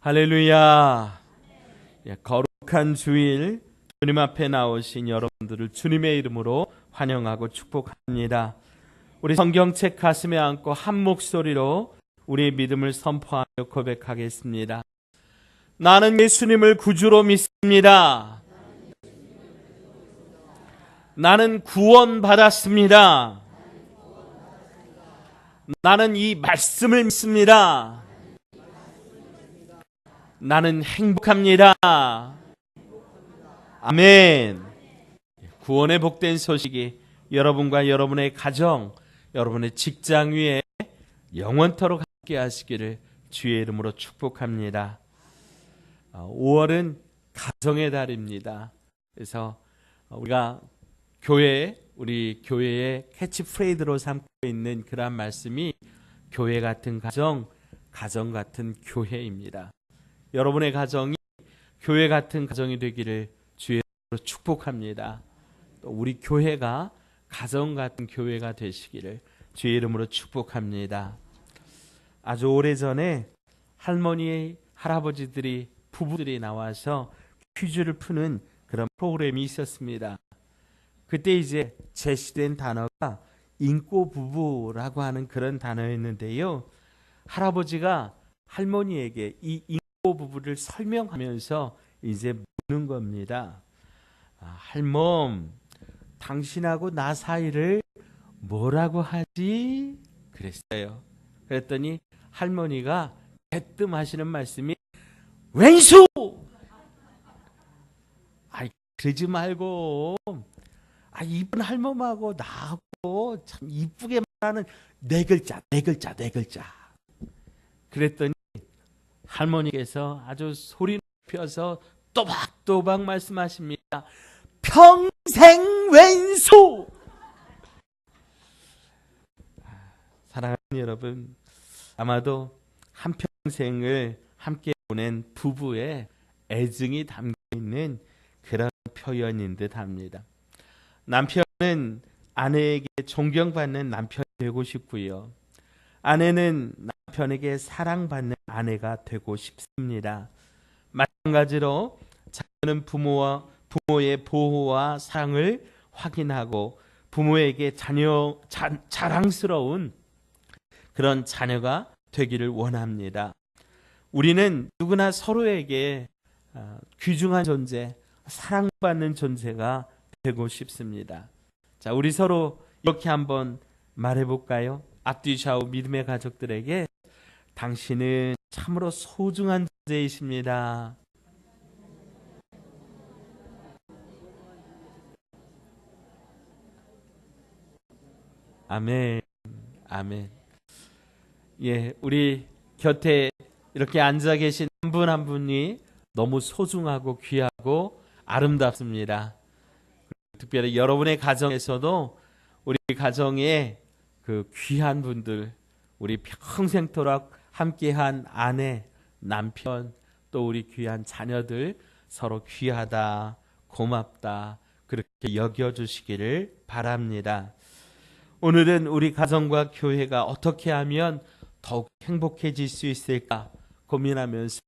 할렐루야. 거룩한 주일 주님 앞에 나오신 여러분들을 주님의 이름으로 환영하고 축복합니다. 우리 성경책 가슴에 안고 한 목소리로 우리의 믿음을 선포하며 고백하겠습니다. 나는 예수님을 구주로 믿습니다. 나는 구원받았습니다. 나는 이 말씀을 믿습니다. 나는 행복합니다. 아멘. 구원의 복된 소식이 여러분과 여러분의 가정, 여러분의 직장 위에 영원토록 함께 하시기를 주의 이름으로 축복합니다. 5월은 가정의 달입니다. 그래서 우리가 우리 교회의 캐치프레이즈로 삼고 있는 그러한 말씀이 교회 같은 가정, 가정 같은 교회입니다. 여러분의 가정이 교회 같은 가정이 되기를 주의 이름으로 축복합니다. 또 우리 교회가 가정 같은 교회가 되시기를 주의 이름으로 축복합니다. 아주 오래전에 할머니, 할아버지들이, 부부들이 나와서 퀴즈를 푸는 그런 프로그램이 있었습니다. 그때 이제 제시된 단어가 인꼬부부라고 하는 그런 단어였는데요. 할아버지가 할머니에게 이 인꼬부부를 설명하면서 이제 묻는 겁니다. 할멈, 당신하고 나 사이를 뭐라고 하지? 그랬어요. 그랬더니 할머니가 대뜸 하시는 말씀이 왼수! 그러지 말고 이쁜 할멈하고 나하고 참 이쁘게 말하는 네 글자. 그랬더니 할머니께서 아주 소리 높여서 또박또박 말씀하십니다. 평생 왼수! 사랑하는 여러분, 아마도 한평생을 함께 보낸 부부의 애증이 담겨있는 그런 표현인 듯 합니다. 남편은 아내에게 존경받는 남편이 되고 싶고요. 아내는 남편에게 사랑받는 아내가 되고 싶습니다. 마찬가지로 자녀는 부모의 보호와 사랑을 확인하고 부모에게 자랑스러운 그런 자녀가 되기를 원합니다. 우리는 누구나 서로에게 귀중한 존재, 사랑받는 존재가 되고 싶습니다. 자, 우리 서로 이렇게 한번 말해볼까요? 앞뒤 좌우 믿음의 가족들에게 당신은 참으로 소중한 존재이십니다. 아멘. 아멘. 예, 우리 곁에 이렇게 앉아 계신 한 분 한 분이 너무 소중하고 귀하고 아름답습니다. 특별히 여러분의 가정에서도 우리 가정에 그 귀한 분들, 우리 평생토록 함께한 아내, 남편, 또 우리 귀한 자녀들 서로 귀하다, 고맙다 그렇게 여겨주시기를 바랍니다. 오늘은 우리 가정과 교회가 어떻게 하면 더욱 행복해질 수 있을까 고민하면서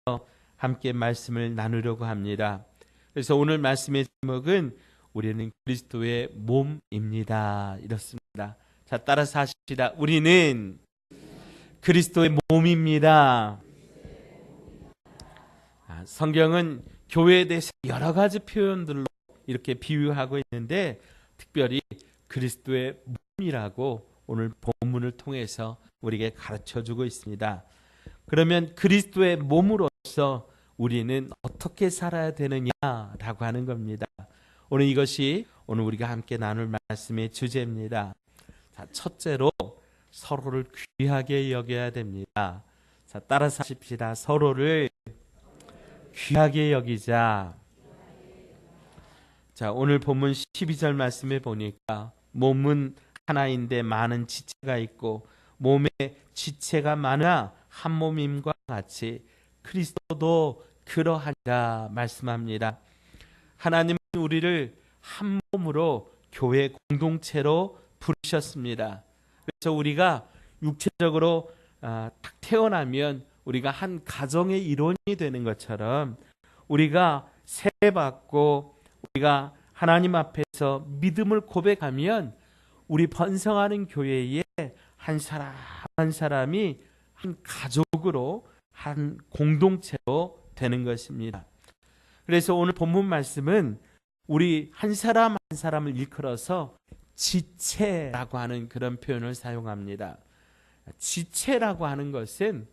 함께 말씀을 나누려고 합니다. 그래서 오늘 말씀의 제목은 우리는 그리스도의 몸입니다. 이렇습니다. 자, 따라서 하십시다. 우리는 그리스도의 몸입니다. 성경은 교회에 대해서 여러 가지 표현들로 이렇게 비유하고 있는데 특별히 그리스도의 몸이라고 오늘 본문을 통해서 우리에게 가르쳐주고 있습니다. 그러면 그리스도의 몸으로서 우리는 어떻게 살아야 되느냐라고 하는 겁니다. 오늘 이것이 오늘 우리가 함께 나눌 말씀의 주제입니다. 자, 첫째로 서로를 귀하게 여겨야 됩니다. 자, 따라서 하십시다. 서로를 귀하게 여기자. 자, 오늘 본문 12절 말씀에 보니까 몸은 하나인데 많은 지체가 있고 몸에 지체가 많아 한 몸임과 같이 그리스도도 그러하리라 말씀합니다. 하나님은 우리를 한 몸으로 교회 공동체로 부르셨습니다. 그래서 우리가 육체적으로 딱 태어나면 우리가 한 가정의 일원이 되는 것처럼 우리가 세례받고 우리가 하나님 앞에서 믿음을 고백하면 우리 번성하는 교회에 한 사람 한 사람이 한 가족으로 한 공동체로 되는 것입니다. 그래서 오늘 본문 말씀은 우리 한 사람 한 사람을 일컬어서 지체라고 하는 그런 표현을 사용합니다. 지체라고 하는 것은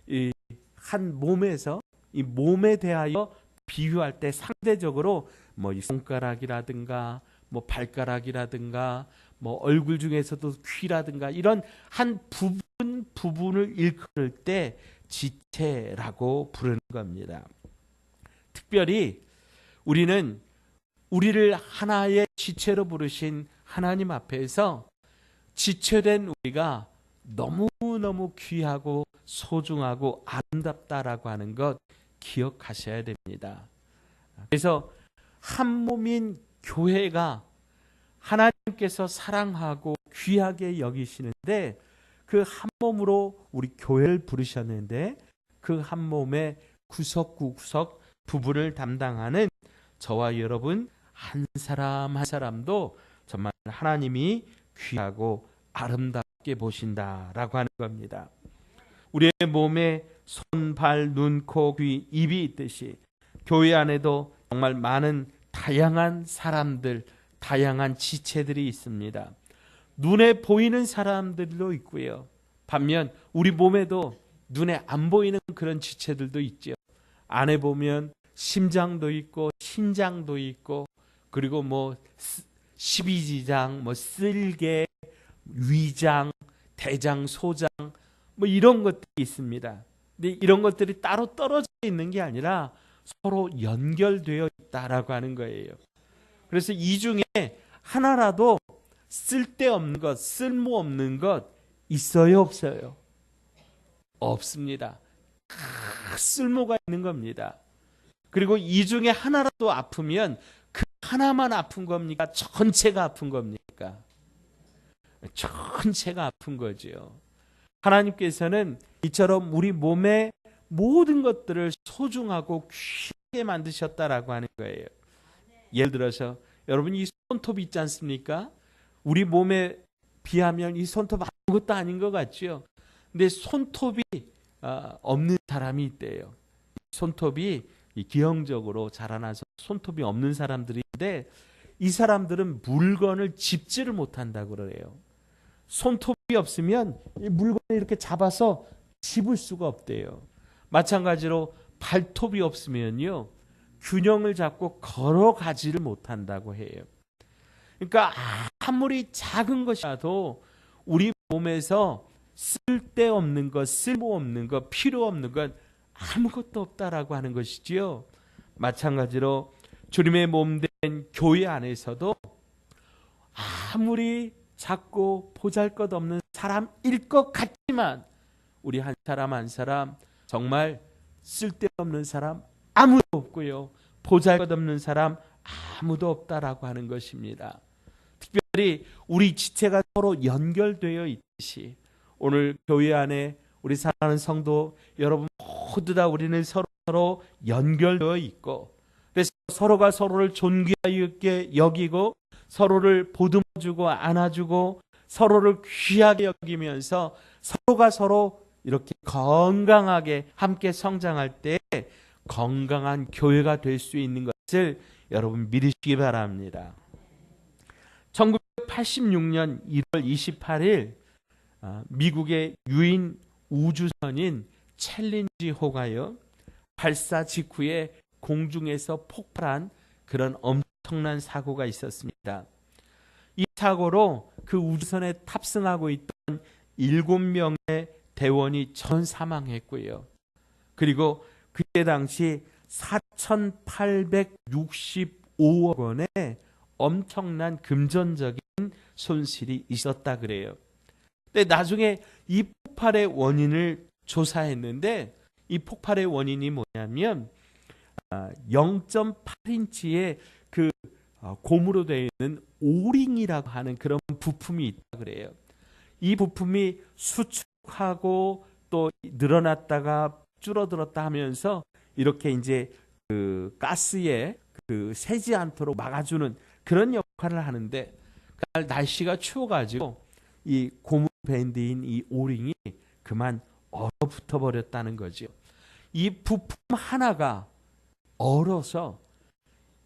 이 한 몸에서 이 몸에 대하여 비유할 때 상대적으로 뭐 이 손가락이라든가 뭐 발가락이라든가 뭐 얼굴 중에서도 귀라든가 이런 한 부분을 일컬을 때 지체라고 부르는 겁니다. 특별히 우리는 우리를 하나의 지체로 부르신 하나님 앞에서 지체된 우리가 너무너무 귀하고 소중하고 아름답다라고 하는 것 기억하셔야 됩니다. 그래서 한 몸인 교회가 하나님께서 사랑하고 귀하게 여기시는데 그 한 몸으로 우리 교회를 부르셨는데 그 한 몸의 구석구석 부분을 담당하는 저와 여러분 한 사람 한 사람도 정말 하나님이 귀하고 아름답게 보신다라고 하는 겁니다. 우리의 몸에 손, 발, 눈, 코, 귀, 입이 있듯이 교회 안에도 정말 많은 다양한 사람들, 다양한 지체들이 있습니다. 눈에 보이는 사람들도 있고요. 반면 우리 몸에도 눈에 안 보이는 그런 지체들도 있죠. 안에 보면 심장도 있고 신장도 있고 그리고 뭐 십이지장, 뭐 쓸개, 위장, 대장, 소장 뭐 이런 것들이 있습니다. 근데 이런 것들이 따로 떨어져 있는 게 아니라 서로 연결되어 있다라고 하는 거예요. 그래서 이 중에 하나라도 쓸데없는 것, 쓸모없는 것 있어요, 없어요? 없습니다. 다 쓸모가 있는 겁니다. 그리고 이 중에 하나라도 아프면 그 하나만 아픈 겁니까? 전체가 아픈 겁니까? 전체가 아픈 거죠. 하나님께서는 이처럼 우리 몸의 모든 것들을 소중하고 귀하게 만드셨다라고 하는 거예요. 예를 들어서 여러분 이 손톱이 있지 않습니까? 우리 몸에 비하면 이 손톱 아무것도 아닌 것 같죠. 근데 손톱이 없는 사람이 있대요. 손톱이 기형적으로 자라나서 손톱이 없는 사람들인데 이 사람들은 물건을 집지를 못한다고 그래요. 손톱이 없으면 이 물건을 이렇게 잡아서 집을 수가 없대요. 마찬가지로 발톱이 없으면요 균형을 잡고 걸어가지를 못한다고 해요. 그러니까 아무리 작은 것이라도 우리 몸에서 쓸데없는 것, 쓸모없는 것, 필요 없는 것 아무것도 없다라고 하는 것이지요. 마찬가지로 주님의 몸된 교회 안에서도 아무리 작고 보잘것없는 사람일 것 같지만 우리 한 사람 한 사람 정말 쓸데없는 사람 아무도 없고요. 보잘것없는 사람 아무도 없다라고 하는 것입니다. 특별히 우리 지체가 서로 연결되어 있듯이 오늘 교회 안에 우리 사랑하는 성도 여러분 모두 다 우리는 서로 연결되어 있고 그래서 서로가 서로를 존귀하게 여기고 서로를 보듬어주고 안아주고 서로를 귀하게 여기면서 서로가 서로 이렇게 건강하게 함께 성장할 때 건강한 교회가 될 수 있는 것을 여러분 믿으시기 바랍니다. 1986년 1월 28일 미국의 유인 우주선인 챌린지호가요 발사 직후에 공중에서 폭발한 그런 엄청난 사고가 있었습니다. 이 사고로 그 우주선에 탑승하고 있던 7명의 대원이 전 사망했고요. 그리고 그때 당시 4,865억 원의 엄청난 금전적인 손실이 있었다 그래요. 근데 나중에 이 폭발의 원인을 조사했는데 이 폭발의 원인이 뭐냐면 0.8인치의 그 고무로 되어 있는 오링이라고 하는 그런 부품이 있다 그래요. 이 부품이 수축하고 또 또 늘어났다가 줄어들었다 하면서 이렇게 이제 그 가스에 그 새지 않도록 막아주는 그런 역할을 하는데, 그날 날씨가 추워가지고 이 고무 밴드인 이 오링이 그만 얼어붙어 버렸다는 거죠. 이 부품 하나가 얼어서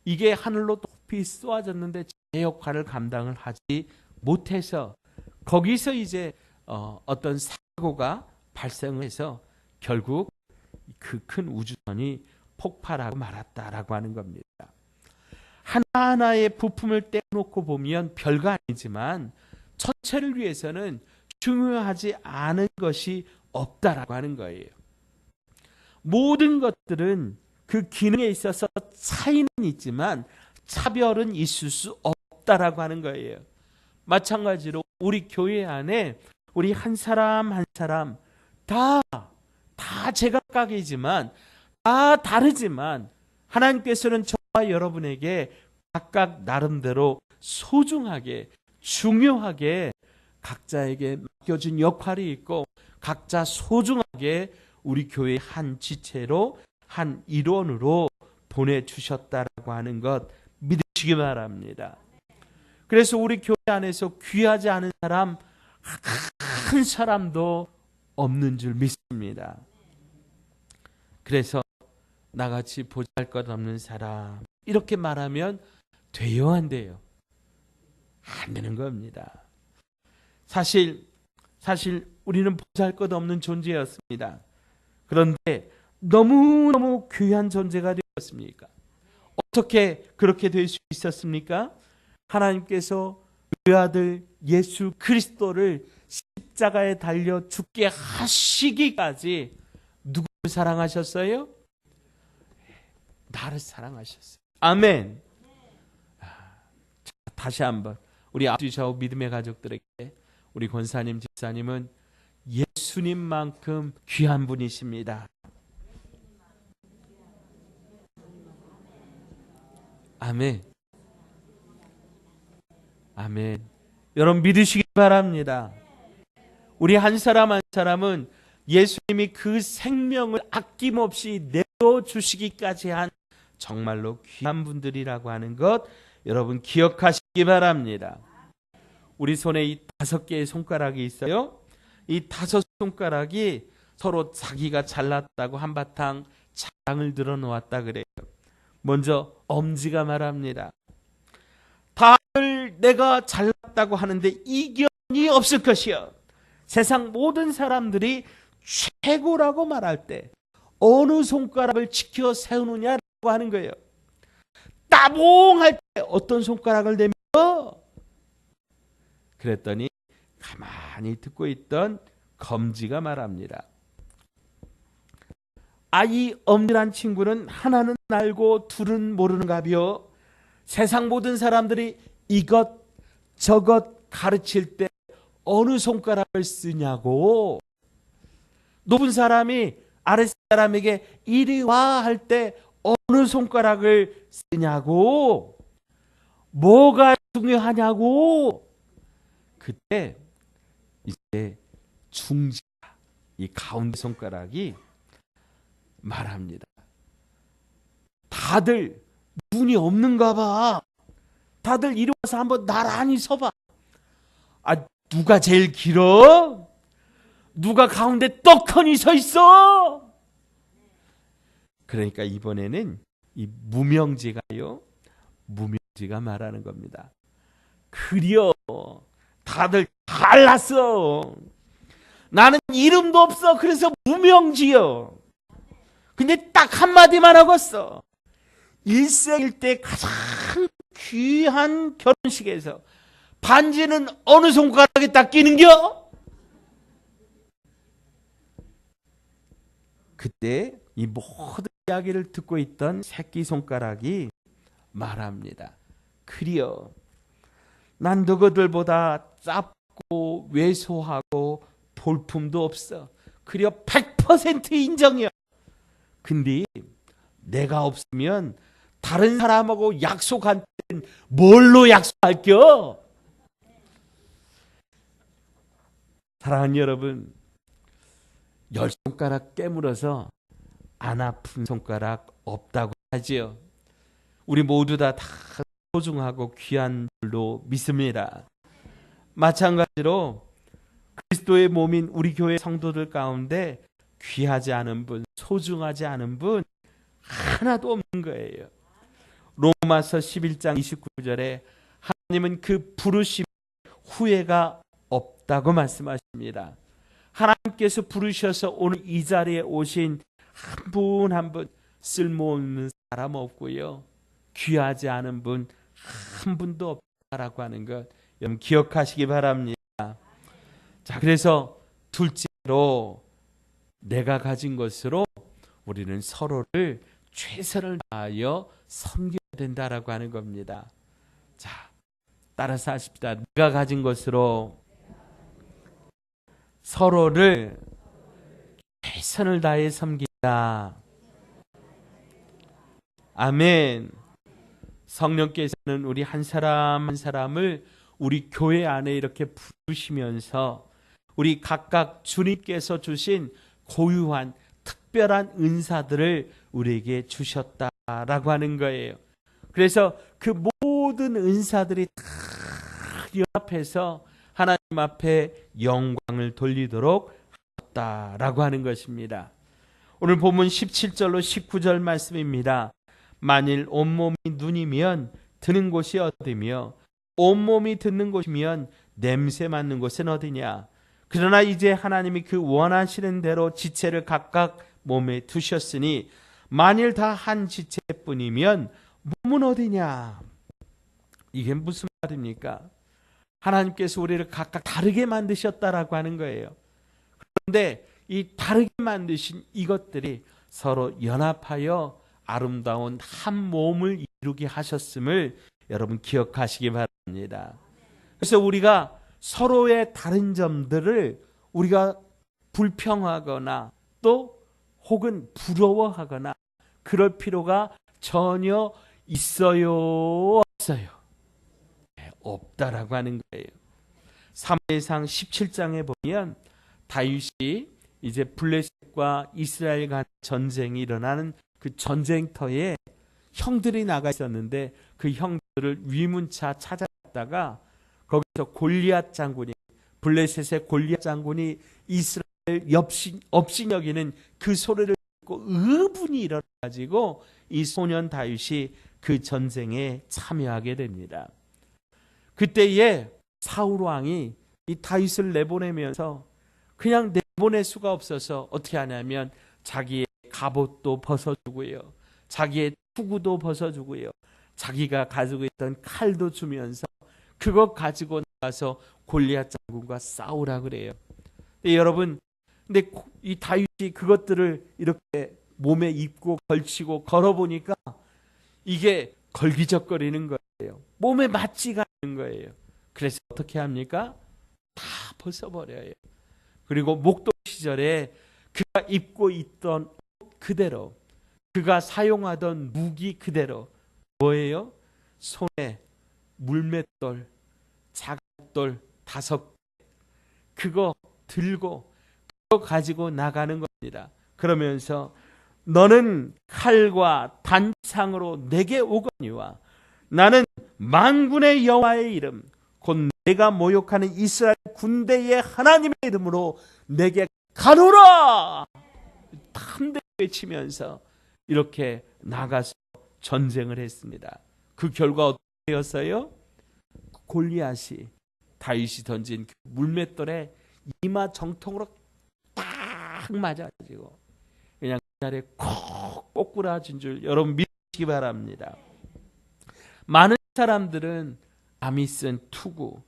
이게 하늘로 높이 쏘아졌는데 제 역할을 감당을 하지 못해서 거기서 이제 어떤 사고가 발생해서 결국 그 큰 우주선이 폭발하고 말았다라고 하는 겁니다. 하나하나의 부품을 떼놓고 보면 별거 아니지만 전체를 위해서는 중요하지 않은 것이 없다라고 하는 거예요. 모든 것들은 그 기능에 있어서 차이는 있지만 차별은 있을 수 없다라고 하는 거예요. 마찬가지로 우리 교회 안에 우리 한 사람 한 사람 다 제각각이지만 다 다르지만 하나님께서는 저와 여러분에게 각각 나름대로 소중하게 중요하게 각자에게 맡겨준 역할이 있고 각자 소중하게 우리 교회의 한 지체로 한 일원으로 보내주셨다라고 하는 것 믿으시기 바랍니다. 그래서 우리 교회 안에서 귀하지 않은 사람 한 사람도 없는 줄 믿습니다. 그래서 나같이 보잘것없는 사람 이렇게 말하면 돼요 안 돼요? 안 되는 겁니다. 사실 우리는 보잘것없는 존재였습니다. 그런데 너무너무 귀한 존재가 되었습니까? 어떻게 그렇게 될 수 있었습니까? 하나님께서 그 아들 예수 그리스도를 십자가에 달려 죽게 하시기까지 누구를 사랑하셨어요? 나를 사랑하셨어요. 아멘. 다시 한번 우리 아버지 저 믿음의 가족들에게 우리 권사님 집사님은 예수님만큼 귀한 분이십니다. 아멘. 아멘. 여러분 믿으시기 바랍니다. 우리 한 사람 한 사람은 예수님이 그 생명을 아낌없이 내어주시기까지 한 정말로 귀한 분들이라고 하는 것 여러분 기억하시기 바랍니다. 우리 손에 이 5개의 손가락이 있어요. 이 5 손가락이 서로 자기가 잘났다고 한바탕 자랑을 드러놓았다 그래요. 먼저 엄지가 말합니다. 다들 내가 잘났다고 하는데 이견이 없을 것이요. 세상 모든 사람들이 최고라고 말할 때 어느 손가락을 지켜 세우느냐라고 하는 거예요. 따봉할 때 어떤 손가락을 대며? 그랬더니 가만히 듣고 있던 검지가 말합니다. 이 엄지란 친구는 하나는 알고 둘은 모르는가비요. 세상 모든 사람들이 이것 저것 가르칠 때 어느 손가락을 쓰냐고. 높은 사람이 아래 사람에게 이리 와 할 때 어느 손가락을 쓰냐고. 뭐가 중요하냐고. 그때 이제 중지가 이 가운데 손가락이 말합니다. 다들 눈이 없는가 봐. 다들 이리 와서 한번 나란히 서봐. 누가 제일 길어? 누가 가운데 떡하니 서 있어? 그러니까 이번에는 이 무명지가요. 무명지가 말하는 겁니다. 그려. 다들 달랐어. 나는 이름도 없어. 그래서 무명지요. 근데 딱 한마디만 하겠어. 일생일대 가장 귀한 결혼식에서 반지는 어느 손가락에 딱 끼는겨? 그때 이 모든 이야기를 듣고 있던 새끼손가락이 말합니다. 그리여 난 너희들보다 짧고 왜소하고 볼품도 없어. 그리여 100% 인정이야. 근데 내가 없으면 다른 사람하고 약속한 때는 뭘로 약속할겨? 사랑하는 여러분, 열 손가락 깨물어서 안 아픈 손가락 없다고 하지요. 우리 모두 다 소중하고 귀한 줄로 믿습니다. 마찬가지로 그리스도의 몸인 우리 교회 성도들 가운데 귀하지 않은 분, 소중하지 않은 분 하나도 없는 거예요. 로마서 11장 29절에 하나님은 그 부르심 후회가 없다고 말씀하십니다. 하나님께서 부르셔서 오늘 이 자리에 오신 한 분 한 분 쓸모없는 사람 없고요. 귀하지 않은 분 한 분도 없다라고 하는 것 여러분 기억하시기 바랍니다. 자, 그래서 둘째로 내가 가진 것으로 우리는 서로를 최선을 다하여 섬겨야 된다라고 하는 겁니다. 자, 따라서 하십시다. 내가 가진 것으로 서로를 최선을 다해 섬긴다. 아멘. 성령께서는 우리 한 사람 한 사람을 우리 교회 안에 이렇게 부르시면서 우리 각각 주님께서 주신 고유한 특별한 은사들을 우리에게 주셨다라고 하는 거예요. 그래서 그 모든 은사들이 다 연합해서 하나님 앞에 영광을 돌리도록 하셨다라고 하는 것입니다. 오늘 본문 17절로 19절 말씀입니다. 만일 온몸이 눈이면 드는 곳이 어디며 온몸이 듣는 곳이면 냄새 맡는 곳은 어디냐. 그러나 이제 하나님이 그 원하시는 대로 지체를 각각 몸에 두셨으니 만일 다 한 지체뿐이면 몸은 어디냐. 이게 무슨 말입니까? 하나님께서 우리를 각각 다르게 만드셨다라고 하는 거예요. 그런데 이 다르게 만드신 이것들이 서로 연합하여 아름다운 한 몸을 이루게 하셨음을 여러분 기억하시기 바랍니다. 그래서 우리가 서로의 다른 점들을 우리가 불평하거나 또 혹은 부러워하거나 그럴 필요가 전혀 있어요? 없어요? 네, 없다라고 하는 거예요. 사무엘상 17장에 보면 다윗이 이제 블레셋과 이스라엘 간 전쟁이 일어나는 그 전쟁터에 형들이 나가 있었는데 그 형들을 위문차 찾아갔다가 거기서 골리앗 장군이 블레셋의 골리앗 장군이 이스라엘 업신 여기는 그 소리를 듣고 의분이 일어나가지고 이 소년 다윗이 그 전쟁에 참여하게 됩니다. 그때에 사울 왕이 이 다윗을 내보내면서 그냥 내보낼 수가 없어서 어떻게 하냐면 자기의 갑옷도 벗어주고요. 자기의 투구도 벗어주고요. 자기가 가지고 있던 칼도 주면서 그거 가지고 나가서 골리앗 장군과 싸우라 그래요. 근데 여러분, 근데 이 다윗이 그것들을 이렇게 몸에 입고 걸치고 걸어보니까 이게 걸기적거리는 거예요. 몸에 맞지가 않는 거예요. 그래서 어떻게 합니까? 다 벗어버려요. 그리고 목동 시절에 그가 입고 있던 옷 그대로, 그가 사용하던 무기 그대로 뭐예요? 손에 물맷돌, 작돌 5개 그거 들고 그거 가지고 나가는 겁니다. 그러면서 너는 칼과 단창으로 내게 오거니와 나는 만군의 여호와의 이름 곧 내가 모욕하는 이스라엘 군대의 하나님의 이름으로 내게 가노라 담대히 외치면서 이렇게 나가서 전쟁을 했습니다. 그 결과 어떻게 되었어요? 골리앗이 다윗이 던진 그 물맷돌에 이마 정통으로 딱 맞아가지고 그냥 그 자리에 콕 꼬꾸라진 줄 여러분 믿으시기 바랍니다. 많은 사람들은 남이 쓴 투구,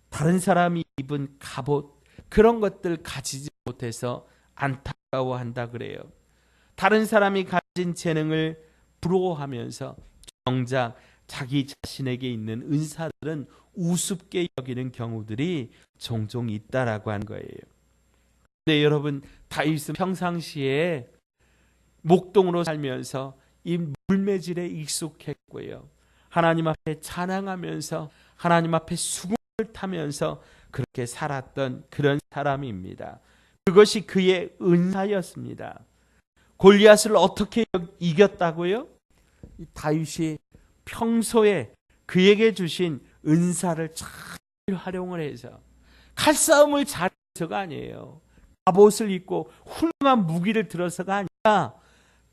다른 사람이 입은 갑옷 그런 것들 가지지 못해서 안타까워한다 그래요. 다른 사람이 가진 재능을 부러워하면서 정작 자기 자신에게 있는 은사들은 우습게 여기는 경우들이 종종 있다라고 하는 거예요. 근데 여러분 다윗은 평상시에 목동으로 살면서 이 물매질에 익숙했고요. 하나님 앞에 찬양하면서 하나님 앞에 수금을 타면서 그렇게 살았던 그런 사람입니다. 그것이 그의 은사였습니다. 골리앗을 어떻게 이겼다고요? 다윗이 평소에 그에게 주신 은사를 잘 활용을 해서, 칼싸움을 잘해서가 아니에요. 갑옷을 입고 훌륭한 무기를 들어서가 아니라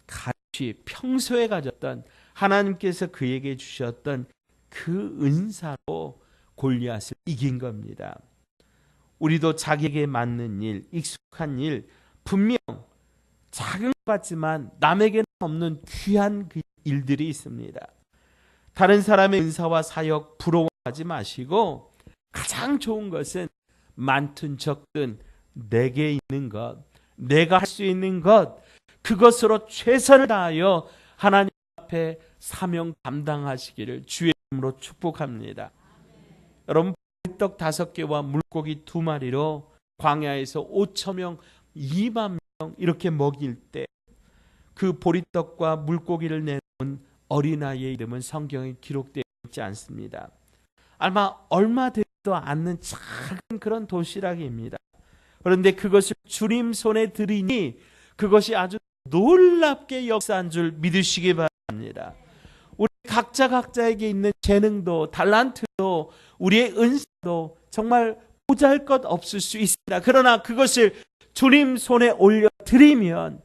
다윗이 평소에 가졌던, 하나님께서 그에게 주셨던 그 은사로 골리앗을 이긴 겁니다. 우리도 자기에게 맞는 일, 익숙한 일, 분명 작은 것 같지만 남에게는 없는 귀한 그 일들이 있습니다. 다른 사람의 은사와 사역 부러워하지 마시고, 가장 좋은 것은 많든 적든 내게 있는 것, 내가 할 수 있는 것, 그것으로 최선을 다하여 하나님 앞에 사명 감당하시기를 주의 이름으로 축복합니다. 여러분, 보리떡 5개와 물고기 2마리로 광야에서 5,000명, 2만 명 이렇게 먹일 때 그 보리떡과 물고기를 내놓은 어린아이의 이름은 성경에 기록되어 있지 않습니다. 아마 얼마 되지도 않는 작은 그런 도시락입니다. 그런데 그것을 주님 손에 드리니 그것이 아주 놀랍게 역사한 줄 믿으시기 바랍니다. 우리 각자에게 있는 재능도 달란트도 우리의 은사도 정말 보잘것 없을 수 있습니다. 그러나 그것을 주님 손에 올려드리면,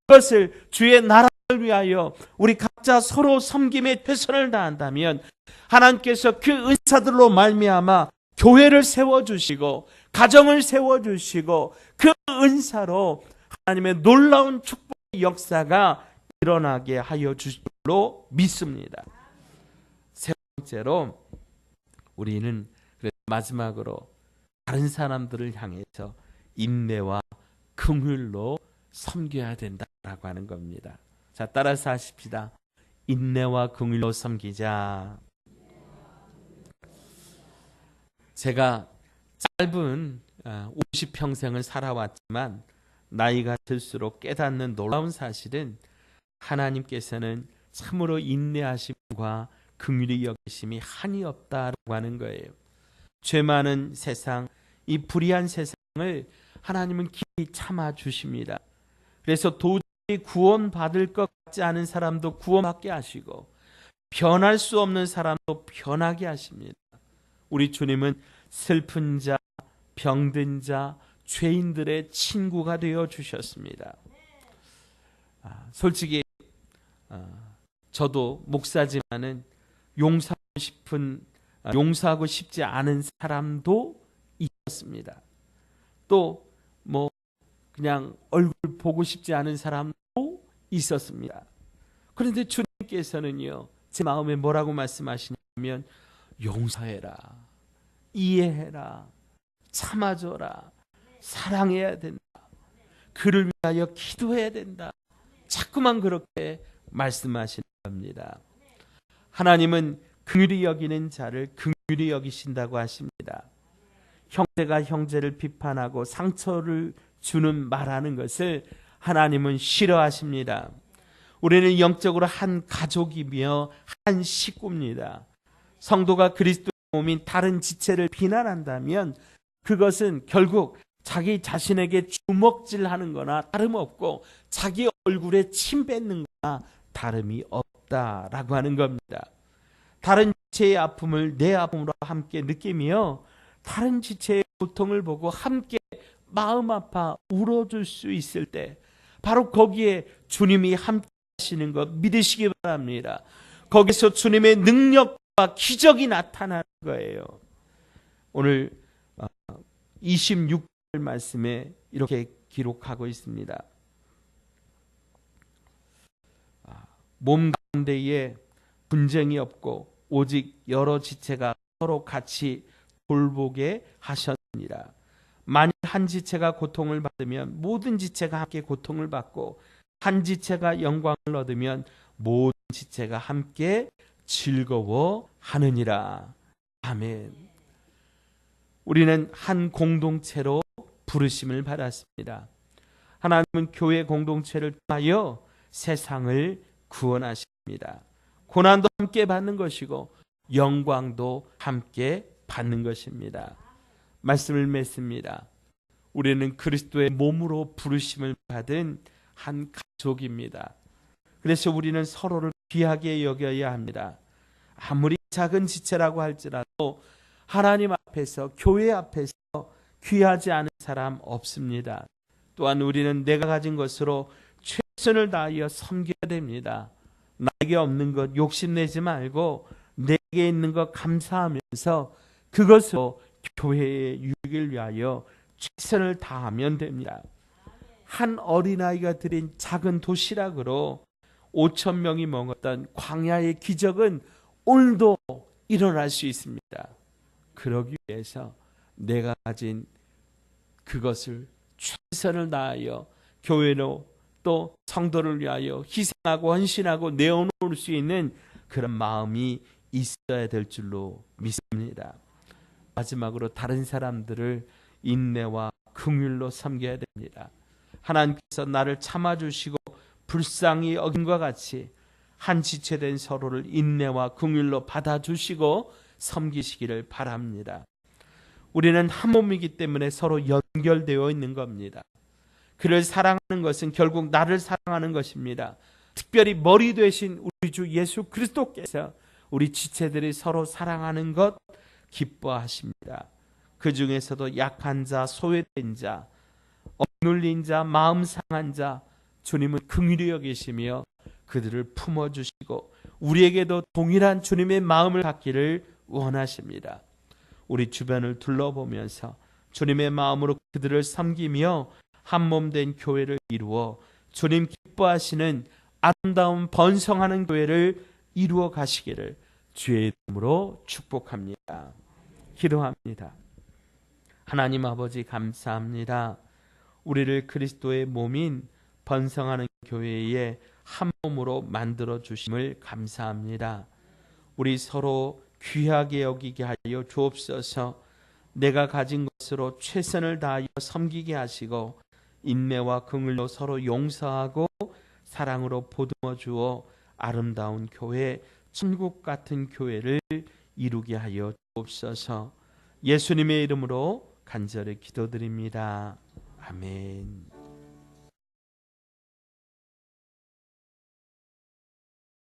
그것을 주의 나라를 위하여 우리 각자 서로 섬김에 최선을 다한다면, 하나님께서 그 은사들로 말미암아 교회를 세워주시고 가정을 세워주시고 그 은사로 하나님의 놀라운 축복의 역사가 일어나게 하여 주실 줄로 믿습니다. 세 번째로, 우리는 마지막으로 다른 사람들을 향해서 인내와 긍휼로 섬겨야 된다라고 하는 겁니다. 자, 따라서 하십시다. 인내와 긍휼로 섬기자. 제가 짧은 50평생을 살아왔지만 나이가 들수록 깨닫는 놀라운 사실은, 하나님께서는 참으로 인내하심과 긍휼히 여기심이 한이 없다라고 하는 거예요. 죄 많은 세상, 이 불의한 세상을 하나님은 길이 참아 주십니다. 그래서 도저히 구원받을 것 같지 않은 사람도 구원받게 하시고 변할 수 없는 사람도 변하게 하십니다. 우리 주님은 슬픈 자, 병든 자, 죄인들의 친구가 되어 주셨습니다. 솔직히 저도 목사지만은 용서하고 싶지 않은 사람도 있었습니다. 또 그냥 얼굴 보고 싶지 않은 사람도 있었습니다. 그런데 주님께서는요, 제 마음에 뭐라고 말씀하시냐면, 용서해라, 이해해라, 참아줘라, 사랑해야 된다, 그를 위하여 기도해야 된다, 자꾸만 그렇게 말씀하시는 겁니다. 하나님은 긍휼히 여기는 자를 긍휼히 여기신다고 하십니다. 형제가 형제를 비판하고 상처를 주는 말하는 것을 하나님은 싫어하십니다. 우리는 영적으로 한 가족이며 한 식구입니다. 성도가 그리스도의 몸인 다른 지체를 비난한다면 그것은 결국 자기 자신에게 주먹질하는 거나 다름없고 자기 얼굴에 침 뱉는 거나 다름이 없다라고 하는 겁니다. 다른 지체의 아픔을 내 아픔으로 함께 느끼며 다른 지체의 고통을 보고 함께 마음 아파 울어줄 수 있을 때, 바로 거기에 주님이 함께 하시는 것 믿으시기 바랍니다. 거기서 주님의 능력과 기적이 나타나는 거예요. 오늘 26절 말씀에 이렇게 기록하고 있습니다. 몸 가운데에 분쟁이 없고 오직 여러 지체가 서로 같이 돌보게 하셨느니라. 만일 한 지체가 고통을 받으면 모든 지체가 함께 고통을 받고, 한 지체가 영광을 얻으면 모든 지체가 함께 즐거워하느니라. 아멘. 우리는 한 공동체로 부르심을 받았습니다. 하나님은 교회 공동체를 통하여 세상을 구원하십니다. 고난도 함께 받는 것이고 영광도 함께 받는 것입니다. 말씀을 맺습니다. 우리는 그리스도의 몸으로 부르심을 받은 한 가족입니다. 그래서 우리는 서로를 귀하게 여겨야 합니다. 아무리 작은 지체라고 할지라도 하나님 앞에서, 교회 앞에서 귀하지 않은 사람 없습니다. 또한 우리는 내가 가진 것으로 최선을 다하여 섬겨야 됩니다. 나에게 없는 것 욕심내지 말고 내게 있는 것 감사하면서 그것으로 교회의 유익을 위하여 최선을 다하면 됩니다. 한 어린아이가 드린 작은 도시락으로 5천 명이 먹었던 광야의 기적은 오늘도 일어날 수 있습니다. 그러기 위해서 내가 가진 그것을 최선을 다하여 교회로 또 성도를 위하여 희생하고 헌신하고 내어놓을 수 있는 그런 마음이 있어야 될 줄로 믿습니다. 마지막으로 다른 사람들을 인내와 긍휼로 섬겨야 됩니다. 하나님께서 나를 참아주시고 불쌍히 어긴 것 같이 한 지체된 서로를 인내와 긍휼로 받아주시고 섬기시기를 바랍니다. 우리는 한 몸이기 때문에 서로 연결되어 있는 겁니다. 그를 사랑하는 것은 결국 나를 사랑하는 것입니다. 특별히 머리 되신 우리 주 예수 그리스도께서 우리 지체들이 서로 사랑하는 것 기뻐하십니다. 그 중에서도 약한 자, 소외된 자, 억눌린 자, 마음 상한 자 주님은 긍휼히 여기시며 그들을 품어주시고 우리에게도 동일한 주님의 마음을 갖기를 원하십니다. 우리 주변을 둘러보면서 주님의 마음으로 그들을 섬기며 한몸 된 교회를 이루어 주님 기뻐하시는 아름다운 번성하는 교회를 이루어 가시기를 주의 이름으로 축복합니다. 기도합니다. 하나님 아버지 감사합니다. 우리를 그리스도의 몸인 번성하는 교회의 한 몸으로 만들어 주심을 감사합니다. 우리 서로 귀하게 여기게 하여 주옵소서. 내가 가진 것으로 최선을 다하여 섬기게 하시고 인내와 긍휼로 서로 용서하고 사랑으로 보듬어 주어 아름다운 교회, 천국 같은 교회를 이루게 하여 주옵소서. 예수님의 이름으로 간절히 기도드립니다. 아멘.